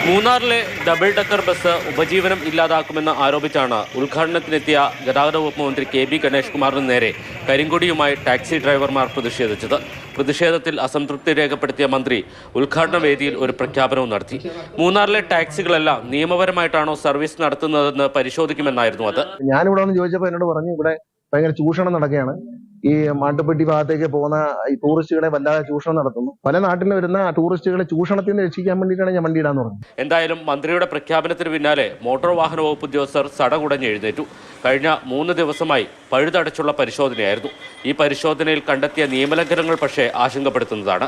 മൂന്നാറിലെ double decker bus ഉപജീവനം ഇല്ലാതാക്കുമെന്ന് ആരോപിച്ചാണ് ഉദ്ഘാടനത്തിനെത്തിയ ഗതാഗത വകുപ്പ് മന്ത്രി കെ ബി ഗണേഷ് കുമാറിന് നേരെ കരിങ്കൊടിയുമായി ടാക്സി ഡ്രൈവർമാർ പ്രതിഷേധിച്ചത്. പ്രതിഷേധത്തിൽ അസംതൃപ്തി രേഖപ്പെടുത്തിയ മന്ത്രി ഉദ്ഘാടന വേദിയിൽ ഒരു പ്രഖ്യാപനവും നടത്തി. മൂന്നാറിലെ ടാക്സികളെല്ലാം നിയമപരമായിട്ടാണോ സർവീസ് നടത്തുന്നതെന്ന് പരിശോധിക്കുമെന്നായിരുന്നു അത്. ഞാനിവിടെ വന്ന് ചോദിച്ചപ്പോൾ എന്നോട് പറഞ്ഞു, ഇവിടെ ഭയങ്കര ചൂഷണം നടക്കുകയാണ്. ഈ മാട്ടുപ്പെട്ടി ഭാഗത്തേക്ക് പോകുന്ന ഈ ടൂറിസ്റ്റുകളെ വല്ലാതെ ചൂഷണം നടത്തുന്നു. പല നാട്ടിൽ വരുന്ന ടൂറിസ്റ്റുകളെ ചൂഷണത്തിൽ നിന്ന് രക്ഷിക്കാൻ വേണ്ടിയിട്ടാണ് ഞാൻ വണ്ടി ഇടാന്ന് പറഞ്ഞത്. എന്തായാലും മന്ത്രിയുടെ പ്രഖ്യാപനത്തിന് പിന്നാലെ മോട്ടോർ വാഹന വകുപ്പ് ഉദ്യോഗസ്ഥർ സടകുടഞ്ഞ് എഴുന്നേറ്റു. കഴിഞ്ഞ 3 ദിവസമായി പഴുതടച്ചുള്ള പരിശോധനയായിരുന്നു. ഈ പരിശോധനയിൽ കണ്ടെത്തിയ നിയമലംഘനങ്ങൾ പക്ഷേ ആശങ്കപ്പെടുത്തുന്നതാണ്.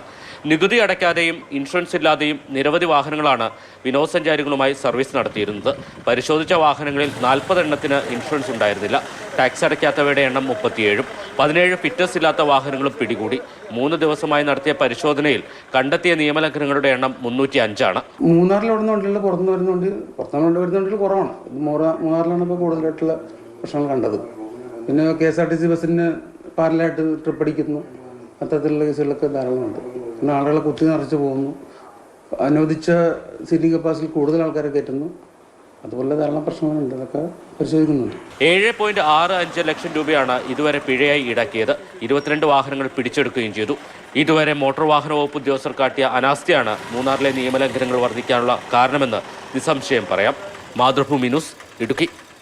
നികുതി അടയ്ക്കാതെയും ഇൻഷുറൻസ് ഇല്ലാതെയും നിരവധി വാഹനങ്ങളാണ് വിനോദസഞ്ചാരികളുമായി സർവീസ് നടത്തിയിരുന്നത്. പരിശോധിച്ച വാഹനങ്ങളിൽ 40 എണ്ണത്തിന് ഇൻഷുറൻസ് ഉണ്ടായിരുന്നില്ല. ടാക്സ് അടയ്ക്കാത്തവയുടെ എണ്ണം 37. 17 ഫിറ്റ്നസ് ഇല്ലാത്ത വാഹനങ്ങളും പിടികൂടി. 3 ദിവസമായി നടത്തിയ പരിശോധനയിൽ കണ്ടെത്തിയ നിയമലംഘനങ്ങളുടെ എണ്ണം 305 ആണ്. മൂന്നാറിൽ ഓടുന്ന വണ്ടികളിൽ പുറത്തുനിന്ന് വരുന്നുണ്ടെങ്കിൽ കുറവാണ്. മൂന്നാറിലാണ് ഇപ്പോൾ കൂടുതലായിട്ടുള്ള പ്രശ്നങ്ങൾ കണ്ടത്. പിന്നെ KSRTC ബസ്സിന് പാരലായിട്ട് ട്രിപ്പ് അടിക്കുന്നു, അത്തരത്തിലുള്ള കേസുകളൊക്കെ ധാരാളമുണ്ട്. പിന്നെ ആളുകളെ കുത്തി നിറച്ച് പോകുന്നു, അനുവദിച്ച സീറ്റിംഗ് കപ്പാസിറ്റി കൂടുതൽ ആൾക്കാരെ കയറ്റുന്നു, അതുപോലെ ധാരാളം പ്രശ്നങ്ങളുണ്ട്. അതൊക്കെ പരിശോധിക്കുന്നുണ്ട്. 7.65 ലക്ഷം രൂപയാണ് ഇതുവരെ പിഴയായി ഈടാക്കിയത്. 22 വാഹനങ്ങൾ പിടിച്ചെടുക്കുകയും ചെയ്തു. ഇതുവരെ മോട്ടോർ വാഹന വകുപ്പ് ഉദ്യോഗസ്ഥർ കാട്ടിയ അനാസ്ഥയാണ് മൂന്നാറിലെ നിയമലംഘനങ്ങൾ വർദ്ധിക്കാനുള്ള കാരണമെന്ന് നിസ്സംശയം പറയാം. മാതൃഭൂമി ന്യൂസ്, ഇടുക്കി.